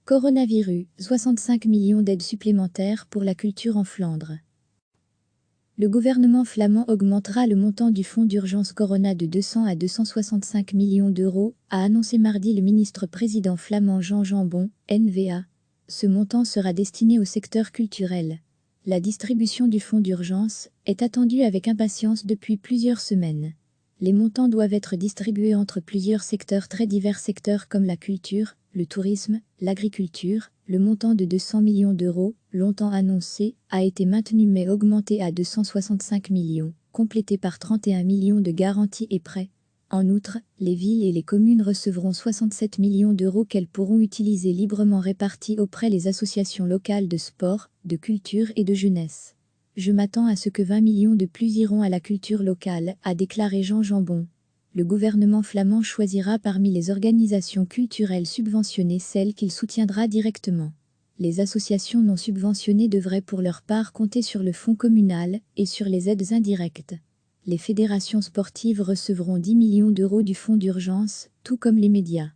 Coronavirus, 65 millions d'aides supplémentaires pour la culture en Flandre. Le gouvernement flamand augmentera le montant du fonds d'urgence Corona de 200 à 265 millions d'euros, a annoncé mardi le ministre-président flamand Jean Jambon, N-VA. Ce montant sera destiné au secteur culturel. La distribution du fonds d'urgence est attendue avec impatience depuis plusieurs semaines. Les montants doivent être distribués entre plusieurs secteurs très divers secteurs comme la culture, le tourisme, l'agriculture. Le montant de 200 millions d'euros, longtemps annoncé, a été maintenu mais augmenté à 265 millions, complété par 31 millions de garanties et prêts. En outre, les villes et les communes recevront 67 millions d'euros qu'elles pourront utiliser librement répartis auprès des associations locales de sport, de culture et de jeunesse. Je m'attends à ce que 20 millions de plus iront à la culture locale, a déclaré Jean Jambon. Le gouvernement flamand choisira parmi les organisations culturelles subventionnées celles qu'il soutiendra directement. Les associations non subventionnées devraient pour leur part compter sur le fonds communal et sur les aides indirectes. Les fédérations sportives recevront 10 millions d'euros du fonds d'urgence, tout comme les médias.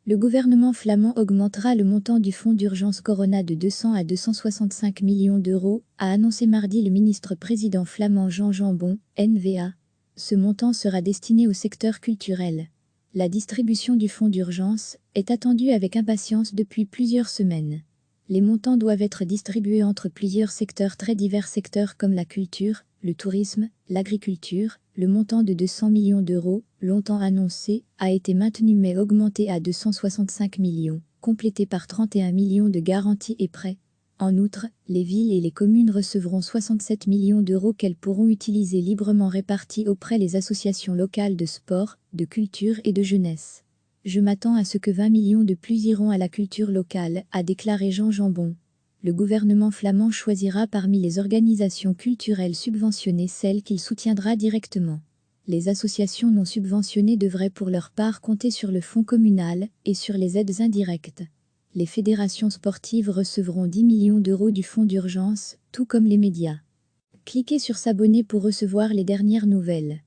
Le gouvernement flamand augmentera le montant du fonds d'urgence Corona de 200 à 265 millions d'euros, a annoncé mardi le ministre-président flamand Jean Jambon, N-VA. Ce montant sera destiné au secteur culturel. La distribution du fonds d'urgence est attendue avec impatience depuis plusieurs semaines. Les montants doivent être distribués entre plusieurs secteurs très divers secteurs comme la culture, le tourisme, l'agriculture. Le montant de 200 millions d'euros, longtemps annoncé, a été maintenu mais augmenté à 265 millions, complété par 31 millions de garanties et prêts. En outre, les villes et les communes recevront 67 millions d'euros qu'elles pourront utiliser librement répartis auprès des associations locales de sport, de culture et de jeunesse. Je m'attends à ce que 20 millions de plus iront à la culture locale, a déclaré Jean Jambon. Le gouvernement flamand choisira parmi les organisations culturelles subventionnées celles qu'il soutiendra directement. Les associations non subventionnées devraient pour leur part compter sur le fonds communal et sur les aides indirectes. Les fédérations sportives recevront 10 millions d'euros du fonds d'urgence, tout comme les médias. Cliquez sur s'abonner pour recevoir les dernières nouvelles.